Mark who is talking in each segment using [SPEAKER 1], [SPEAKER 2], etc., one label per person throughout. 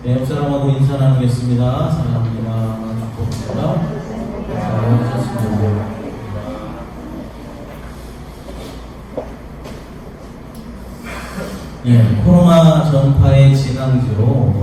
[SPEAKER 1] 네, 옆 사람하고 인사 나누겠습니다. 사랑합니다. 축복합니다. 잘하셨습니다. 예, 코로나 전파의 진앙지로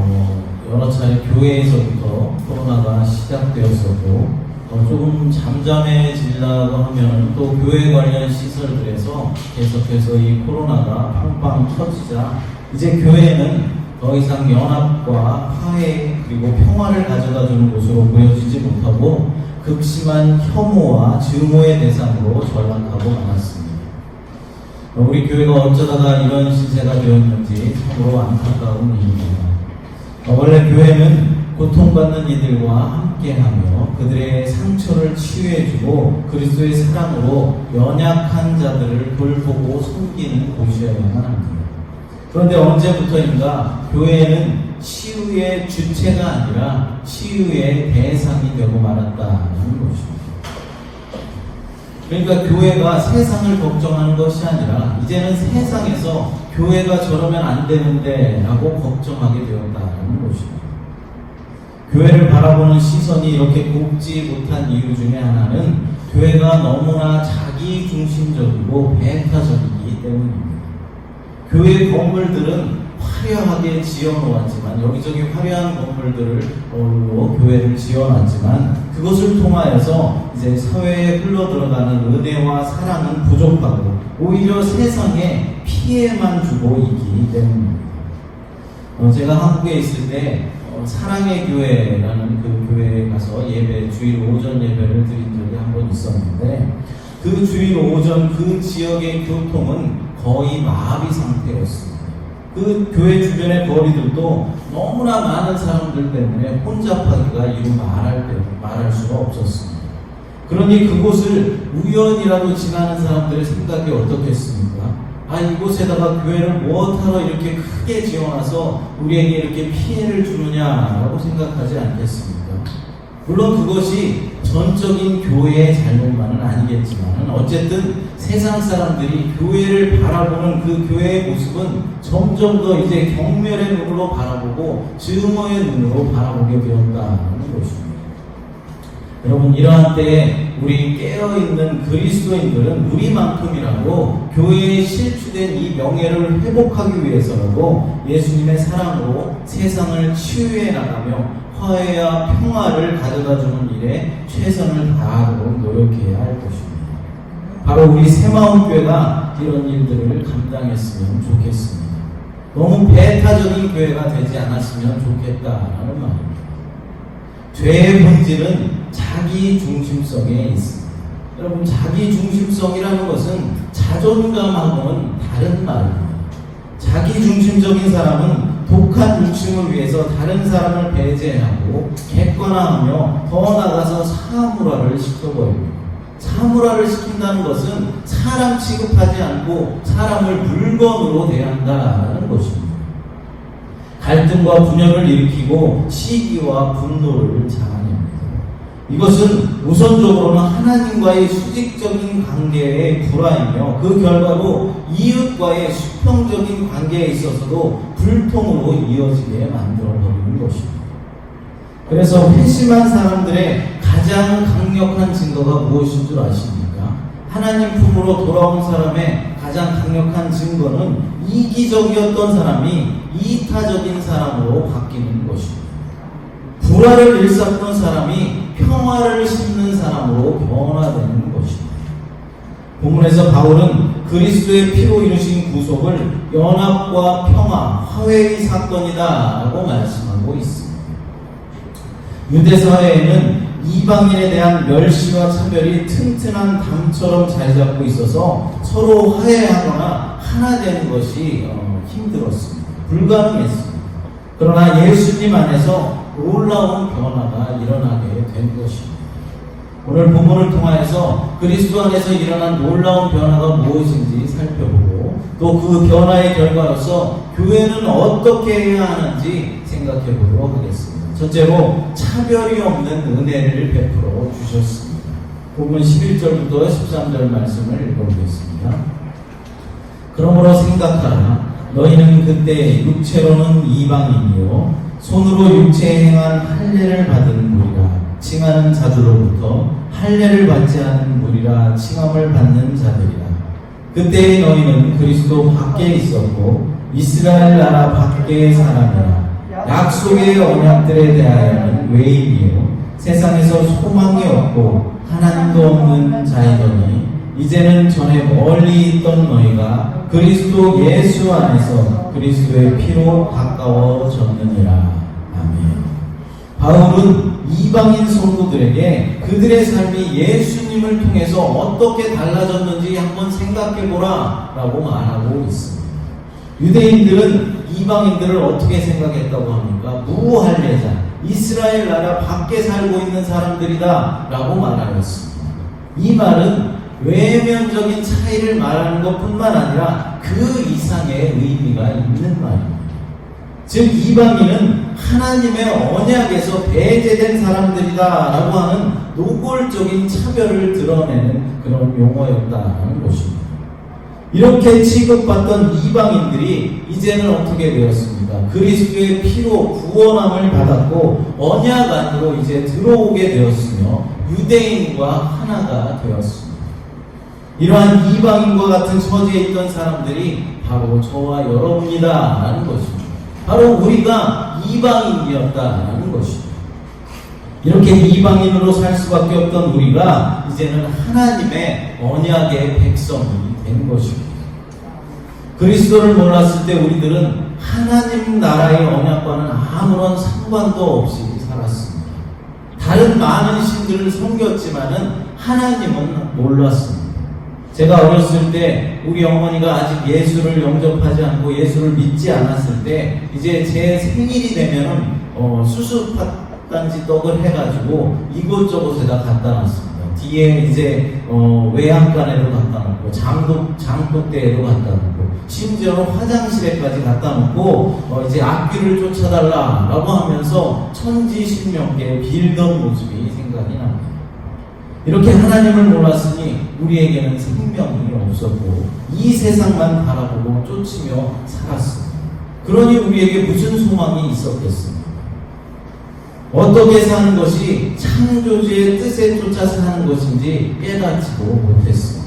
[SPEAKER 1] 여러 차례 교회에서부터 코로나가 시작되었었고 조금 잠잠해지려고 하면 또 교회 관련 시설들에서 계속해서 이 코로나가 팡팡 터지자 이제 교회는 더 이상 연합과 화해 그리고 평화를 가져다주는 곳으로 보여지지 못하고 극심한 혐오와 증오의 대상으로 전락하고 말았습니다. 우리 교회가 어쩌다가 이런 시세가 되었는지 참으로 안타까운 일입니다. 원래 교회는 고통받는 이들과 함께하며 그들의 상처를 치유해주고 그리스도의 사랑으로 연약한 자들을 돌보고 섬기는 곳이어야만 합니다. 그런데 언제부터인가 교회는 치유의 주체가 아니라 치유의 대상이 되고 말았다는 것입니다. 그러니까 교회가 세상을 걱정하는 것이 아니라 이제는 세상에서 교회가 저러면 안 되는데 라고 걱정하게 되었다는 것입니다. 교회를 바라보는 시선이 이렇게 곱지 못한 이유 중에 하나는 교회가 너무나 자기중심적이고 배타적이기 때문입니다. 교회 건물들은 화려하게 지어놓았지만 여기저기 화려한 건물들로 교회를 지어놨지만 그것을 통하여서 이제 사회에 흘러들어가는 은혜와 사랑은 부족하고 오히려 세상에 피해만 주고 있기 때문입니다. 제가 한국에 있을 때 사랑의 교회라는 그 교회에 가서 주일 오전 예배를 드린 적이 한 번 있었는데 그 주일 오전 그 지역의 교통은 거의 마비 상태였습니다. 그 교회 주변의 거리들도 너무나 많은 사람들 때문에 혼잡하기가 이루 말할 수가 없었습니다. 그러니 그곳을 우연이라도 지나는 사람들의 생각이 어떻겠습니까? 이곳에다가 교회를 무엇하러 이렇게 크게 지어놔서 우리에게 이렇게 피해를 주느냐라고 생각하지 않겠습니까? 물론 그것이 전적인 교회의 잘못만은 아니겠지만 어쨌든 세상 사람들이 교회를 바라보는 그 교회의 모습은 점점 더 이제 경멸의 눈으로 바라보고 증오의 눈으로 바라보게 되었다는 것입니다. 여러분, 이러한 때에 우리 깨어있는 그리스도인들은 우리만큼이라도 교회에 실추된 이 명예를 회복하기 위해서라도 예수님의 사랑으로 세상을 치유해 나가며 화해와 평화를 가져다주는 일에 최선을 다하도록 노력해야 할 것입니다. 바로 우리 새마음교회가 이런 일들을 감당했으면 좋겠습니다. 너무 배타적인 교회가 되지 않았으면 좋겠다라는 말입니다. 죄의 본질은 자기중심성에 있습니다. 여러분, 자기중심성이라는 것은 자존감하고는 다른 말입니다. 자기중심적인 사람은 독한 욕심을 위해서 다른 사람을 배제하고 객관화하며 더 나아가서 사물화를 시켜버립니다. 사물화를 시킨다는 것은 사람 취급하지 않고 사람을 물건으로 대한다는 것입니다. 갈등과 분열을 일으키고 시기와 분노를 자아냅니다. 이것은 우선적으로는 하나님과의 수직적인 관계의 불화이며 그 결과로 이웃과의 수평적인 관계에 있어서도 불통으로 이어지게 만들어버리는 것입니다. 그래서 회심한 사람들의 가장 강력한 증거가 무엇인 줄 아십니까? 하나님 품으로 돌아온 사람의 가장 강력한 증거는 이기적이었던 사람이 이타적인 사람으로 바뀌는 것입니다. 불화를 일삼는 사람이 평화를 심는 사람으로 변화되는 것입니다. 본문에서 바울은 그리스도의 피로 이루신 구속을 연합과 평화, 화해의 사건이다 라고 말씀하고 있습니다. 유대사회에는 이방인에 대한 멸시와 차별이 튼튼한 담처럼 자리 잡고 있어서 서로 화해하거나 하나 되는 것이 힘들었습니다. 불가능했습니다. 그러나 예수님 안에서 놀라운 변화가 일어나게 된 것입니다. 오늘 본문을 통하여서 그리스도 안에서 일어난 놀라운 변화가 무엇인지 살펴보고 또 그 변화의 결과로서 교회는 어떻게 해야 하는지 생각해 보도록 하겠습니다. 첫째로 차별이 없는 은혜를 베풀어 주셨습니다. 본문 11절부터 13절 말씀을 읽어보겠습니다. 그러므로 생각하라. 너희는 그때 육체로는 이방인이요 손으로 육체에 행한 할례를 받은 무리라 칭하는 자들로부터 할례를 받지 않은 무리라 칭함을 받는 자들이라. 그때 너희는 그리스도 밖에 있었고 이스라엘 나라 밖의 사람이라. 약속의 언약들에 대하여는 외인이요 세상에서 소망이 없고 하나님도 없는 자이더니 이제는 전에 멀리 있던 너희가 그리스도 예수 안에서 그리스도의 피로 가까워졌느니라. 아멘. 바울은 이방인 성도들에게 그들의 삶이 예수님을 통해서 어떻게 달라졌는지 한번 생각해보라 라고 말하고 있습니다. 유대인들은 이방인들을 어떻게 생각했다고 합니까? 무할례자, 이스라엘 나라 밖에 살고 있는 사람들이다 라고 말하였습니다. 이 말은 외면적인 차이를 말하는 것뿐만 아니라 그 이상의 의미가 있는 말입니다. 즉 이방인은 하나님의 언약에서 배제된 사람들이다 라고 하는 노골적인 차별을 드러내는 그런 용어였다는 것입니다. 이렇게 취급받던 이방인들이 이제는 어떻게 되었습니까? 그리스도의 피로 구원함을 받았고 언약 안으로 이제 들어오게 되었으며 유대인과 하나가 되었습니다. 이러한 이방인과 같은 처지에 있던 사람들이 바로 저와 여러분이다 라는 것입니다. 바로 우리가 이방인이었다라는 것입니다. 이렇게 이방인으로 살 수밖에 없던 우리가 이제는 하나님의 언약의 백성이 된 것입니다. 그리스도를 몰랐을 때 우리들은 하나님 나라의 언약과는 아무런 상관도 없이 살았습니다. 다른 많은 신들을 섬겼지만은 하나님은 몰랐습니다. 제가 어렸을 때 우리 어머니가 아직 예수를 영접하지 않고 예수를 믿지 않았을 때 이제 제 생일이 되면은 수수팥단지 떡을 해가지고 이곳저곳에다 갖다 놨습니다. 뒤에 이제 외양간에도 갖다 놓고 장독대에도 갖다 놓고 심지어는 화장실에까지 갖다 놓고 이제 악귀를 쫓아달라라고 하면서 천지신명께 빌던 모습이 생각이 납니다. 이렇게 하나님을 몰랐으니 우리에게는 생명이 없었고 이 세상만 바라보고 쫓으며 살았습니다. 그러니 우리에게 무슨 소망이 있었겠습니까? 어떻게 사는 것이 창조주의 뜻에 쫓아 사는 것인지 깨닫지도 못했습니다.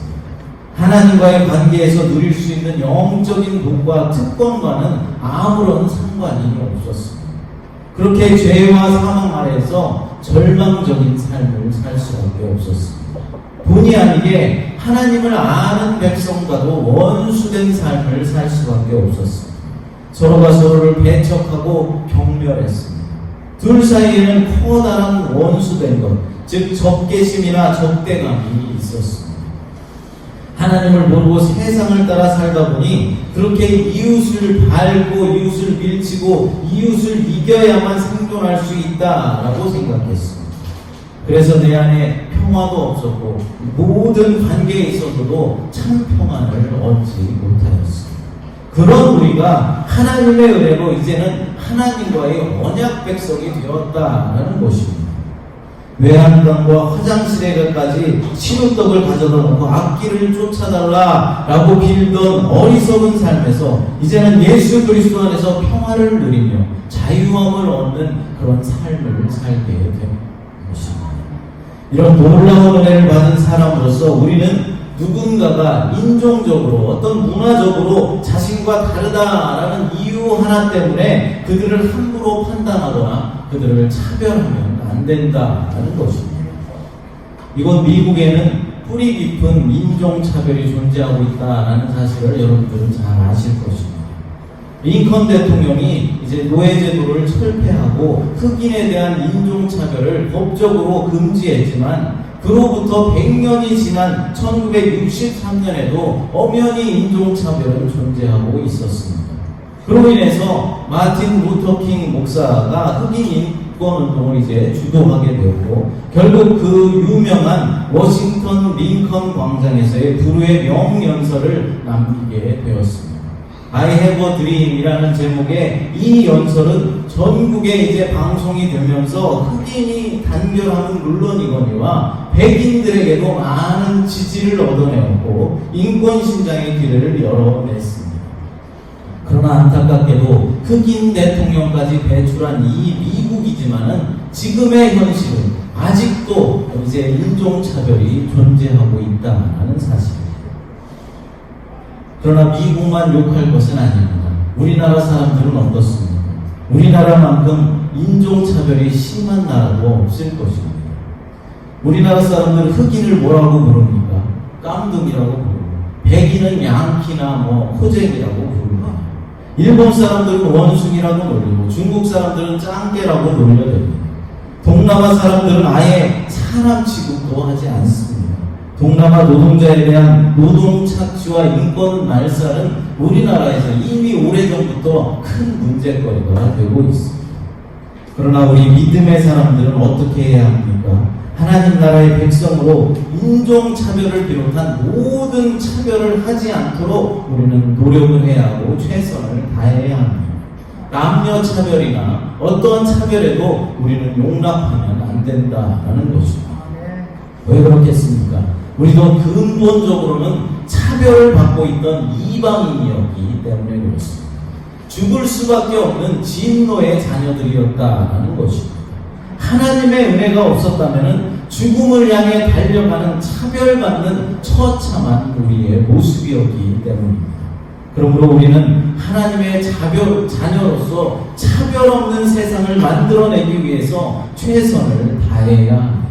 [SPEAKER 1] 하나님과의 관계에서 누릴 수 있는 영적인 복과 특권과는 아무런 상관이 없었습니다. 그렇게 죄와 사망 아래에서 절망적인 삶을 살 수밖에 없었습니다. 본의 아니게 하나님을 아는 백성과도 원수된 삶을 살 수밖에 없었습니다. 서로가 서로를 배척하고 경멸했습니다. 둘 사이에는 커다란 원수된 것, 즉 적개심이나 적대감이 있었습니다. 하나님을 모르고 세상을 따라 살다 보니 그렇게 이웃을 밟고 이웃을 밀치고 이웃을 이겨야만 생존할 수 있다라고 생각했습니다. 그래서 내 안에 평화도 없었고 모든 관계에 있어서도 참 평안을 얻지 못하였습니다. 그런 우리가 하나님의 은혜로 이제는 하나님과의 언약 백성이 되었다라는 것입니다. 외양간과 화장실에까지 시루떡을 가져다 놓고 악기를 쫓아달라라고 빌던 어리석은 삶에서 이제는 예수 그리스도 안에서 평화를 누리며 자유함을 얻는 그런 삶을 살게 된 것입니다. 이런 놀라운 은혜를 받은 사람으로서 우리는 누군가가 인종적으로 어떤 문화적으로 자신과 다르다라는 이유 하나 때문에 그들을 함부로 판단하거나 그들을 차별하면 안 된다는 것입니다. 이곳 미국에는 뿌리 깊은 인종차별이 존재하고 있다는 사실을 여러분들은 잘 아실 것입니다. 링컨 대통령이 이제 노예제도를 철폐하고 흑인에 대한 인종차별을 법적으로 금지했지만 그로부터 100년이 지난 1963년에도 엄연히 인종차별은 존재하고 있었습니다. 그로 인해서 마틴 루터 킹 목사가 흑인 인권운동을 이제 주도하게 되었고 결국 그 유명한 워싱턴 링컨 광장에서의 불후의 명연설을 남기게 되었습니다. I have a dream 이라는 제목의 이 연설은 전국에 이제 방송이 되면서 흑인이 단결함은 물론이거니와 백인들에게도 많은 지지를 얻어내었고 인권신장의 길을 열어냈습니다. 그러나 안타깝게도 흑인 대통령까지 배출한 이 미국이지만은 지금의 현실은 아직도 이제 인종차별이 존재하고 있다는 사실입니다. 그러나 미국만 욕할 것은 아닙니다. 우리나라 사람들은 어떻습니까? 우리나라만큼 인종차별이 심한 나라도 없을 것입니다. 우리나라 사람들은 흑인을 뭐라고 부릅니까? 깜둥이라고 부르고, 백인은 양키나 호쟁이라고 부릅니다. 일본 사람들은 원숭이라고 놀리고, 중국 사람들은 짱깨라고 놀려댑니다. 동남아 사람들은 아예 사람 취급도 하지 않습니다. 동남아 노동자에 대한 노동 착취와 인권 말살은 우리나라에서 이미 오래전부터 큰 문제거리가 되고 있습니다. 그러나 우리 믿음의 사람들은 어떻게 해야 합니까? 하나님 나라의 백성으로 인종차별을 비롯한 모든 차별을 하지 않도록 우리는 노력을 해야 하고 최선을 다해야 합니다. 남녀 차별이나 어떠한 차별에도 우리는 용납하면 안 된다라는 것입니다. 왜 그렇겠습니까? 우리도 근본적으로는 차별을 받고 있던 이방인이었기 때문에 그렇습니다. 죽을 수밖에 없는 진노의 자녀들이었다라는 것입니다. 하나님의 은혜가 없었다면 죽음을 향해 달려가는 차별받는 처참한 우리의 모습이었기 때문입니다. 그러므로 우리는 하나님의 자녀로서 차별 없는 세상을 만들어내기 위해서 최선을 다해야 합니다.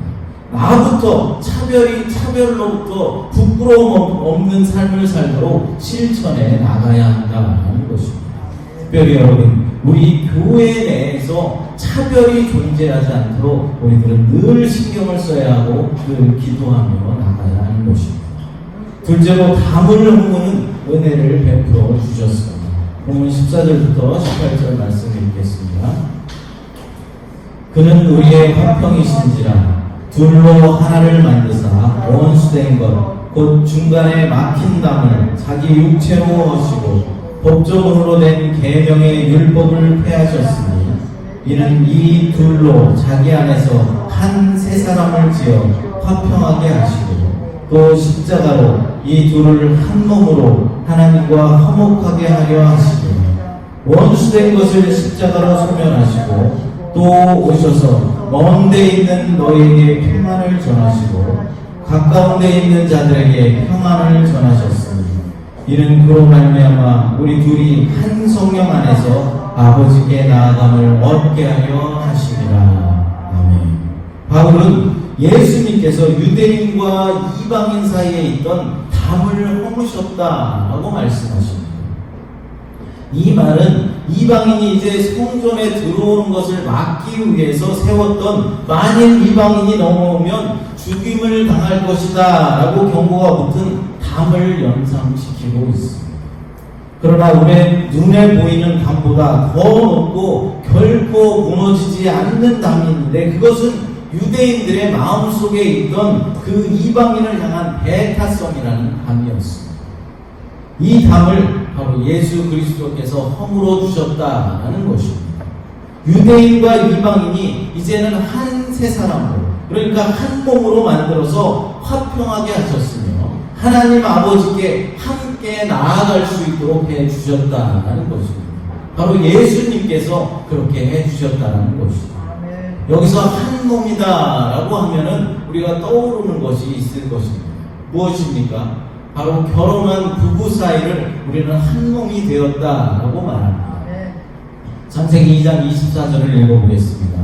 [SPEAKER 1] 나부터 차별로부터 부끄러움 없는 삶을 살도록 실천해 나가야 한다는 것입니다. 특별히 여러분, 우리 교회 내에서 차별이 존재하지 않도록 우리들은 늘 신경을 써야 하고 늘 기도하며 나가야 하는 것입니다. 둘째로 담을 허무는 은혜를 베풀어 주셨습니다. 본문 14절부터 18절 말씀 읽겠습니다. 그는 우리의 화평이신지라 둘로 하나를 만드사 원수된 것 곧 중간에 막힌 담을 자기 육체로 하시고 법조문으로 된 계명의 율법을 폐하셨으니 이는 이 둘로 자기 안에서 한 세 사람을 지어 화평하게 하시고 또 십자가로 이 둘을 한 몸으로 하나님과 화목하게 하려 하시고 원수된 것을 십자가로 소멸하시고 또 오셔서 먼 데 있는 너희에게 평안을 전하시고 가까운 데 있는 자들에게 평안을 전하셨으니 이는 그로 말미암아 우리 둘이 한 성령 안에서 아버지께 나아감을 얻게 하려 하시리라. 아멘. 바울은 예수님께서 유대인과 이방인 사이에 있던 담을 허무셨다라고 말씀하십니다. 이 말은 이방인이 이제 성전에 들어오는 것을 막기 위해서 세웠던 만일 이방인이 넘어오면 죽임을 당할 것이다 라고 경고가 붙은 담을 연상시키고 있습니다. 그러나 우리 눈에 보이는 담보다 더 높고 결코 무너지지 않는 담이 있는데 그것은 유대인들의 마음속에 있던 그 이방인을 향한 배타성이라는 담이었습니다. 이 담을 바로 예수 그리스도께서 허물어 주셨다라는 것입니다. 유대인과 이방인이 이제는 한 세 사람으로, 그러니까 한 몸으로 만들어서 화평하게 하셨으며 하나님 아버지께 함께 나아갈 수 있도록 해주셨다라는 것입니다. 바로 예수님께서 그렇게 해주셨다는 것입니다. 여기서 한 몸이다라고 하면은 우리가 떠오르는 것이 있을 것입니다. 무엇입니까? 바로 결혼한 부부 사이를 우리는 한 몸이 되었다라고 말합니다. 창세기 2장 24절을 읽어보겠습니다.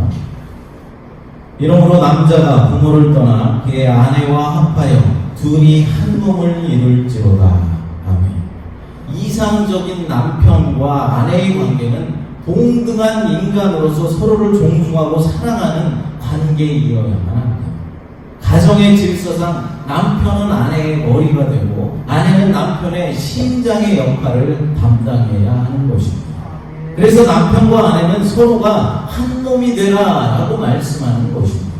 [SPEAKER 1] 이러므로 남자가 부모를 떠나 그의 아내와 합하여 둘이 한 몸을 이룰지로다. 아멘. 이상적인 남편과 아내의 관계는 동등한 인간으로서 서로를 존중하고 사랑하는 관계이어야만 합니다. 가정의 질서상 남편은 아내의 머리가 되고 아내는 남편의 심장의 역할을 담당해야 하는 것입니다. 그래서 남편과 아내는 서로가 한 몸이 되라 라고 말씀하는 것입니다.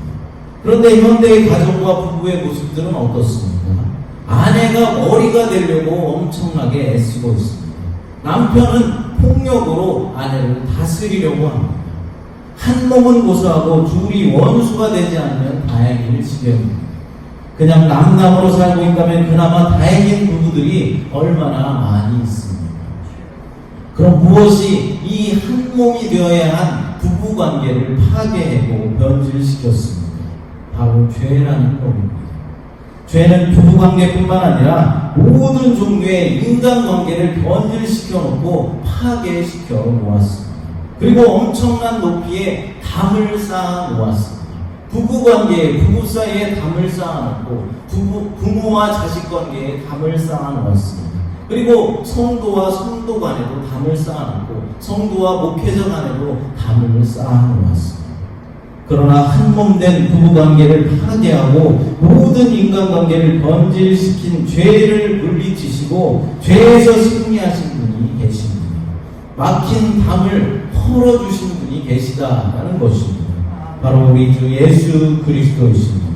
[SPEAKER 1] 그런데 현대의 가정과 부부의 모습들은 어떻습니까? 아내가 머리가 되려고 엄청나게 애쓰고 있습니다. 남편은 폭력으로 아내를 다스리려고 합니다. 한 몸은 고소하고 둘이 원수가 되지 않으면 다행일 지경입니다. 그냥 남남으로 살고 있다면 그나마 다행인 부부들이 얼마나 많이 있습니까? 그럼 무엇이 이 한 몸이 되어야 한 부부 관계를 파괴하고 변질시켰습니까? 바로 죄라는 법입니다. 죄는 부부 관계뿐만 아니라 모든 종류의 인간 관계를 변질시켜 놓고 파괴시켜 놓았습니다. 그리고 엄청난 높이에 담을 쌓아 놓았습니다. 부부 관계에, 부부 사이에 담을 쌓아 놓고 부모와 자식 관계에 담을 쌓아 놓았습니다. 그리고 성도와 성도 간에도 담을 쌓아놓고 성도와 목회자 간에도 담을 쌓아놓았습니다. 그러나 한 몸 된 부부관계를 파괴하고 모든 인간관계를 변질시킨 죄를 물리치시고 죄에서 승리하신 분이 계십니다. 막힌 담을 털어주신 분이 계시다라는 것입니다. 바로 우리 주 예수 그리스도이십니다.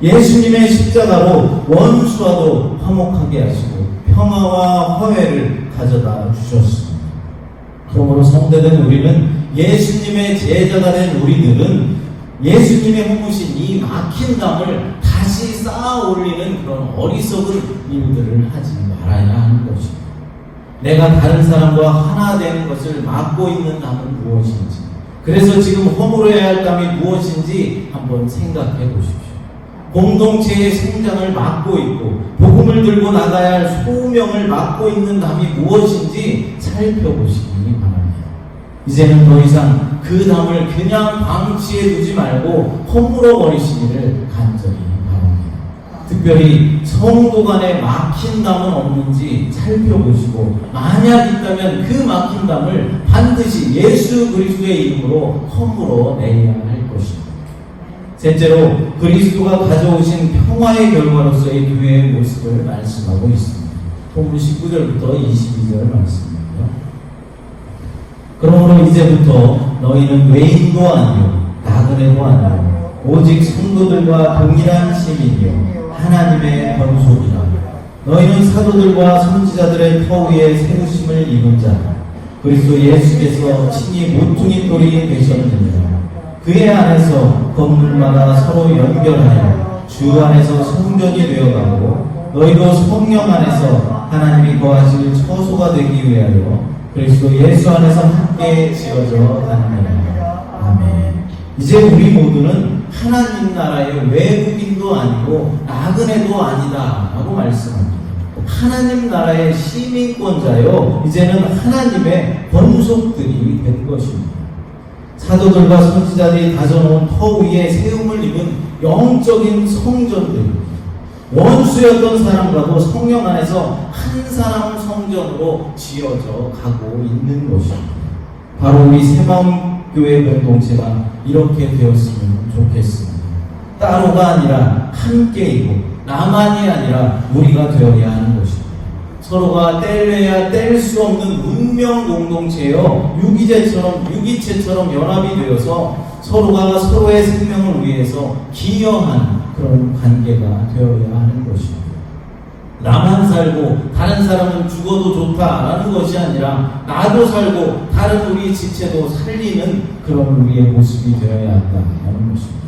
[SPEAKER 1] 예수님의 십자가로 원수와도 화목하게 하시고 평화와 화해를 가져다 주셨습니다. 그러므로 성도된 우리는, 예수님의 제자가 된 우리들은 예수님의 품으신 이 막힌 담을 다시 쌓아 올리는 그런 어리석은 일들을 하지 말아야 하는 것입니다. 내가 다른 사람과 하나 되는 것을 막고 있는 담은 무엇인지, 그래서 지금 허물어야 할 담이 무엇인지 한번 생각해 보십시오. 공동체의 성장을 막고 있고 복음을 들고 나가야 할 소명을 막고 있는 담이 무엇인지 살펴보시기 바랍니다. 이제는 더 이상 그 담을 그냥 방치해 두지 말고 허물어 버리시기를 간절히 바랍니다. 특별히 성도 간에 막힌 담은 없는지 살펴보시고, 만약 있다면 그 막힌 담을 반드시 예수 그리스도의 이름으로 허물어 내야 할 것입니다. 셋째로, 그리스도가 가져오신 평화의 결과로서의 교회의 모습을 말씀하고 있습니다. 본문 19절부터 22절 말씀입니다. 그러므로 이제부터 너희는 외인도 아니요 나그네도 아니요 오직 성도들과 동일한 시민이요 하나님의 권속이라. 너희는 사도들과 선지자들의 터 위에 세우심을 입은 자, 그리스도 예수께서 친히 모퉁이 돌이 되셨느니라. 그의 안에서 건물마다 서로 연결하여 주 안에서 성전이 되어가고, 너희도 성령 안에서 하나님이 거하실 처소가 되기 위하여 그리스도 예수 안에서 함께 지어져 다니느니라. 아멘. 이제 우리 모두는 하나님 나라의 외국인도 아니고 나그네도 아니다 라고 말씀합니다. 하나님 나라의 시민권자요, 이제는 하나님의 권속들이 된 것입니다. 사도들과 선지자들이 다져놓은 터 위에 세움을 입은 영적인 성전들, 원수였던 사람과도 성령 안에서 한 사람 성전으로 지어져 가고 있는 것입니다. 바로 우리 새마음교회 공동체가 이렇게 되었으면 좋겠습니다. 따로가 아니라 함께이고, 나만이 아니라 우리가 되어야 하는 것입니다. 서로가 뗄래야 뗄 수 없는 운명 공동체여 유기체처럼 연합이 되어서 서로가 서로의 생명을 위해서 기여하는 그런 관계가 되어야 하는 것입니다. 나만 살고 다른 사람은 죽어도 좋다라는 것이 아니라 나도 살고 다른 우리 지체도 살리는 그런 우리의 모습이 되어야 한다는 것입니다.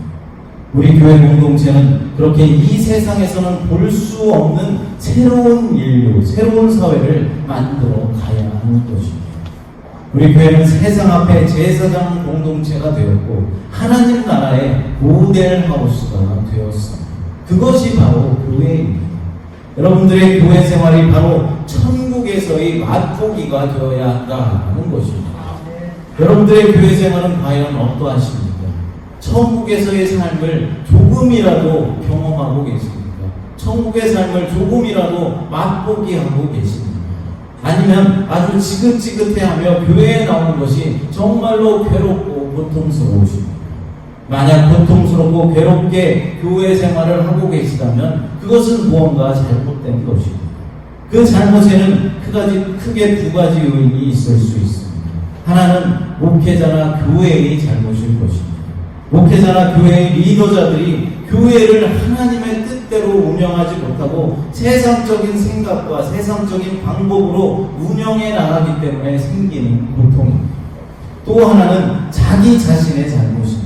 [SPEAKER 1] 우리 교회 공동체는 그렇게 이 세상에서는 볼 수 없는 새로운 인류, 새로운 사회를 만들어 가야 하는 것입니다. 우리 교회는 세상 앞에 제사장 공동체가 되었고 하나님 나라의 모델 하우스가 되었습니다. 그것이 바로 교회입니다. 여러분들의 교회 생활이 바로 천국에서의 맛보기가 되어야 한다는 것입니다. 여러분들의 교회 생활은 과연 어떠하십니까? 천국에서의 삶을 조금이라도 경험하고 계십니까? 천국의 삶을 조금이라도 맛보기 하고 계십니까? 아니면 아주 지긋지긋해하며 교회에 나오는 것이 정말로 괴롭고 고통스러우십니까? 만약 고통스럽고 괴롭게 교회 생활을 하고 계시다면 그것은 무언가 잘못된 것입니다. 그 잘못에는 크게 두 가지 요인이 있을 수 있습니다. 하나는 목회자나 교회의 잘못일 것입니다. 목회자나 교회의 리더자들이 교회를 하나님의 뜻대로 운영하지 못하고 세상적인 생각과 세상적인 방법으로 운영해 나가기 때문에 생기는 고통입니다. 또 하나는 자기 자신의 잘못입니다.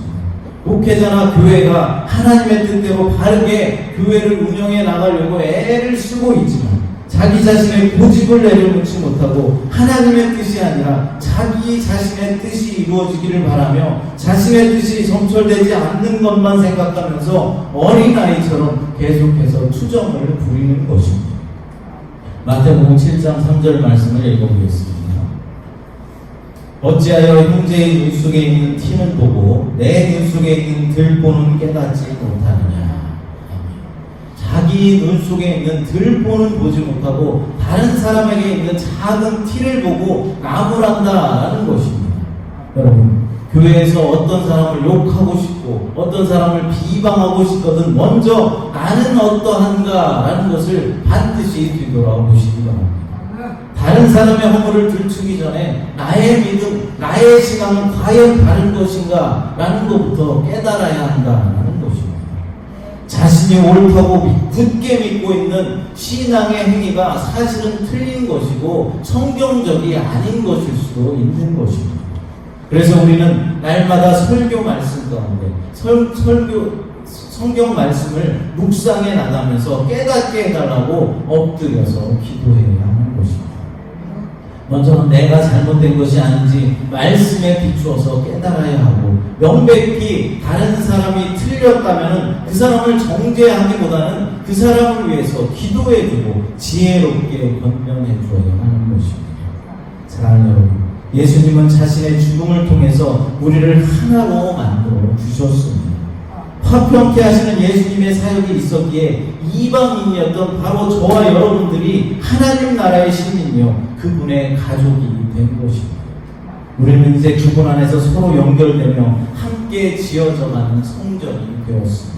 [SPEAKER 1] 목회자나 교회가 하나님의 뜻대로 바르게 교회를 운영해 나가려고 애를 쓰고 있지만 자기 자신의 고집을 내려놓지 못하고 하나님의 뜻이 아니라 자기 자신의 뜻이 이루어지기를 바라며 자신의 뜻이 성취되지 않는 것만 생각하면서 어린아이처럼 계속해서 투정을 부리는 것입니다. 마태복음 7장 3절 말씀을 읽어보겠습니다. 어찌하여 형제의 눈 속에 있는 티는 보고 내 눈 속에 있는 들보는 깨닫지 못하느냐. 자기 눈 속에 있는 들보는 보지 못하고 다른 사람에게 있는 작은 티를 보고 나무란다라는 것입니다. 여러분, 교회에서 어떤 사람을 욕하고 싶고 어떤 사람을 비방하고 싶거든 먼저 나는 어떠한가라는 것을 반드시 뒤돌아보시기 바랍니다. 다른 사람의 허물을 들추기 전에 나의 믿음, 나의 신앙은 과연 다른 것인가 라는 것부터 깨달아야 한다는 것입니다. 자신이 옳다고 굳게 믿고 있는 신앙의 행위가 사실은 틀린 것이고 성경적이 아닌 것일 수도 있는 것입니다. 그래서 우리는 날마다 설교 말씀 가운데 성경 말씀을 묵상해 나가면서 깨닫게 해달라고 엎드려서 기도해야 하는 것입니다. 먼저는 내가 잘못된 것이 아닌지 말씀에 비추어서 깨달아야 하고, 명백히 다른 사람이 틀렸다면 그 사람을 정죄하기보다는 그 사람을 위해서 기도해주고 지혜롭게 권면해줘야 하는 것입니다. 사랑하는 여러분, 예수님은 자신의 죽음을 통해서 우리를 하나로 만들어 주셨습니다. 화평케 하시는 예수님의 사역이 있었기에 이방인이었던 바로 저와 여러분들이 하나님 나라의 시민이요 그분의 가족이 된 것입니다. 우리는 이제 그분 안에서 서로 연결되며 함께 지어져가는 성전이 되었습니다.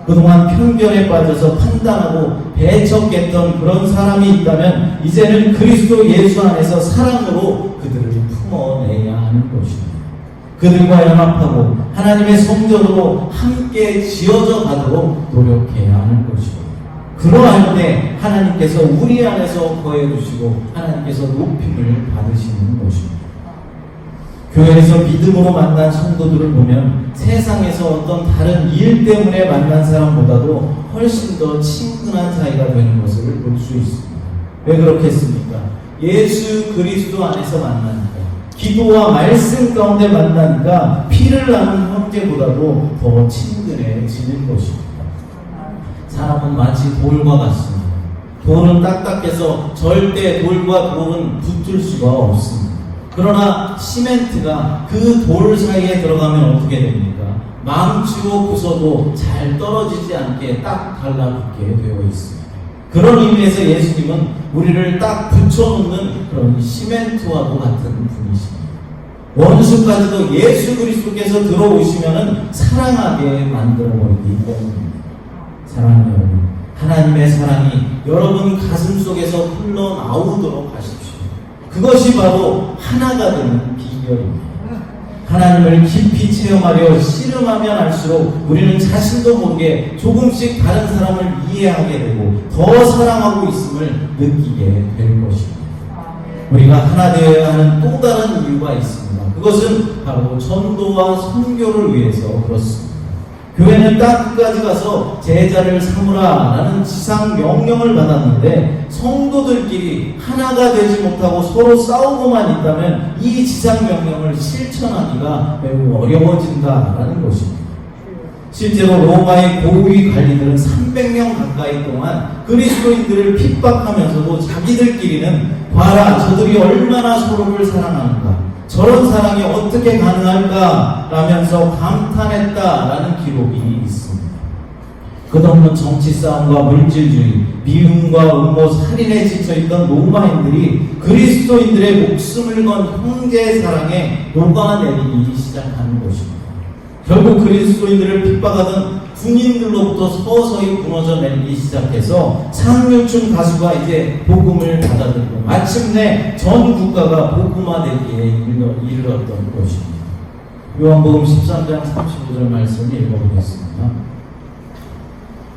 [SPEAKER 1] 그동안 편견에 빠져서 판단하고 배척했던 그런 사람이 있다면 이제는 그리스도 예수 안에서 사랑으로 그들을 품어내야 하는 것입니다. 그들과 연합하고 하나님의 성전으로 함께 지어져 가도록 노력해야 하는 것입니다. 그러할 때 하나님께서 우리 안에서 거해주시고 하나님께서 높임을 받으시는 것입니다. 교회에서 믿음으로 만난 성도들을 보면 세상에서 어떤 다른 일 때문에 만난 사람보다도 훨씬 더 친근한 사이가 되는 것을 볼 수 있습니다. 왜 그렇겠습니까? 예수 그리스도 안에서 만나니까, 기도와 말씀 가운데 만나니까 피를 나눈 형제보다도 더 친근해지는 것입니다. 사람은 마치 돌과 같습니다. 돌은 딱딱해서 절대 돌과 돌은 붙을 수가 없습니다. 그러나 시멘트가 그 돌 사이에 들어가면 어떻게 됩니까? 망치로 부숴도 잘 떨어지지 않게 딱 달라붙게 되어 있습니다. 그런 의미에서 예수님은 우리를 딱 붙여놓는 그런 시멘트와도 같은 분이십니다. 원수까지도 예수 그리스도께서 들어오시면은 사랑하게 만들어버리기 때문입니다. 사랑하는 여러분, 하나님의 사랑이 여러분 가슴 속에서 흘러나오도록 하십시오. 그것이 바로 하나가 되는 비결입니다. 하나님을 깊이 체험하려 씨름하면 할수록 우리는 자신도 모르게 조금씩 다른 사람을 이해하게 되고 더 사랑하고 있음을 느끼게 될 것입니다. 우리가 하나 되어야 하는 또 다른 이유가 있습니다. 그것은 바로 전도와 선교를 위해서 그렇습니다. 교회는 땅 끝까지 가서 제자를 삼으라 라는 지상 명령을 받았는데 성도들끼리 하나가 되지 못하고 서로 싸우고만 있다면 이 지상 명령을 실천하기가 매우 어려워진다라는 것입니다. 실제로 로마의 고위 관리들은 300년 가까이 동안 그리스도인들을 핍박하면서도 자기들끼리는 봐라 저들이 얼마나 서로를 사랑하는가, 저런 사랑이 어떻게 가능할까 라면서 감탄했다라는 기록이 있습니다. 끝없는 정치 싸움과 물질주의, 미움과 음모, 살인에 지쳐있던 로마인들이 그리스도인들의 목숨을 건 형제 사랑에 녹아내리기 시작하는 것입니다. 결국 그리스도인들을 핍박하던 군인들로부터 서서히 무너져 내리기 시작해서 상류층 다수가 이제 복음을 받아들이고 마침내 전 국가가 복음화되기에 이르렀던 것입니다. 요한복음 13장 35절 말씀을 읽어보겠습니다.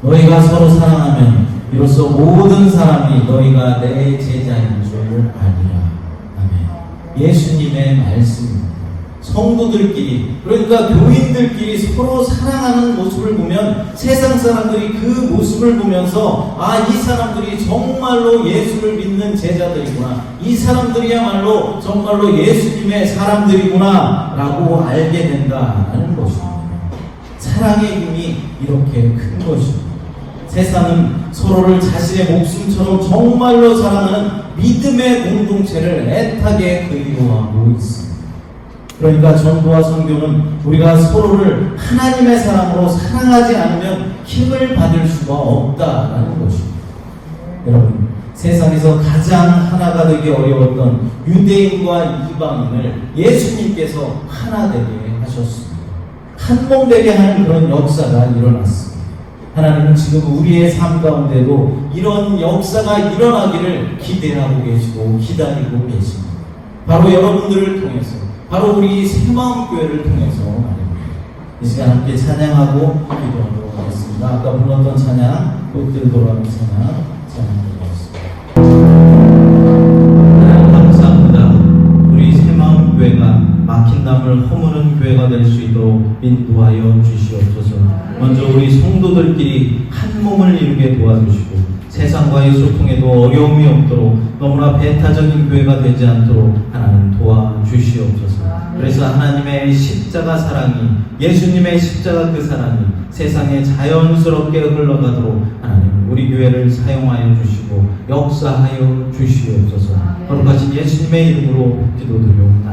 [SPEAKER 1] 너희가 서로 사랑하면 이로써 모든 사람이 너희가 내 제자인 줄 아니라. 아멘. 예수님의 말씀입니다. 성도들끼리, 그러니까 교인들끼리 서로 사랑하는 모습을 보면 세상 사람들이 그 모습을 보면서 아, 이 사람들이 정말로 예수를 믿는 제자들이구나, 이 사람들이야말로 정말로 예수님의 사람들이구나 라고 알게 된다는 것입니다. 사랑의 힘이 이렇게 큰 것입니다. 세상은 서로를 자신의 목숨처럼 정말로 사랑하는 믿음의 공동체를 애타게 그리워하고 있습니다. 그러니까 전도와 선교는 우리가 서로를 하나님의 사랑으로 사랑하지 않으면 힘을 받을 수가 없다라는 것입니다. 여러분, 세상에서 가장 하나가 되기 어려웠던 유대인과 이방인을 예수님께서 하나 되게 하셨습니다. 한몸 되게 하는 그런 역사가 일어났습니다. 하나님은 지금 우리의 삶 가운데도 이런 역사가 일어나기를 기대하고 계시고 기다리고 계십니다. 바로 여러분들을 통해서, 바로 우리 새마음교회를 통해서 말입니다. 이 시간 함께 찬양하고 기도하도록 하겠습니다. 아까 불렀던 찬양, 꽃들 돌아가는 찬양, 찬양드리겠습니다. 하나님 감사합니다. 우리 새마음교회가 막힌 담을 허무는 교회가 될 수 있도록 인도하여 주시옵소서. 먼저 우리 성도들끼리 한 몸을 이루게 도와주시고 세상과의 소통에도 어려움이 없도록 너무나 배타적인 교회가 되지 않도록 하나님 도와주시옵소서. 그래서 하나님의 십자가 사랑이, 예수님의 십자가 그 사랑이 세상에 자연스럽게 흘러가도록 하나님 우리 교회를 사용하여 주시고 역사하여 주시옵소서. 거룩하신 예수님의 이름으로 기도드리옵나이다.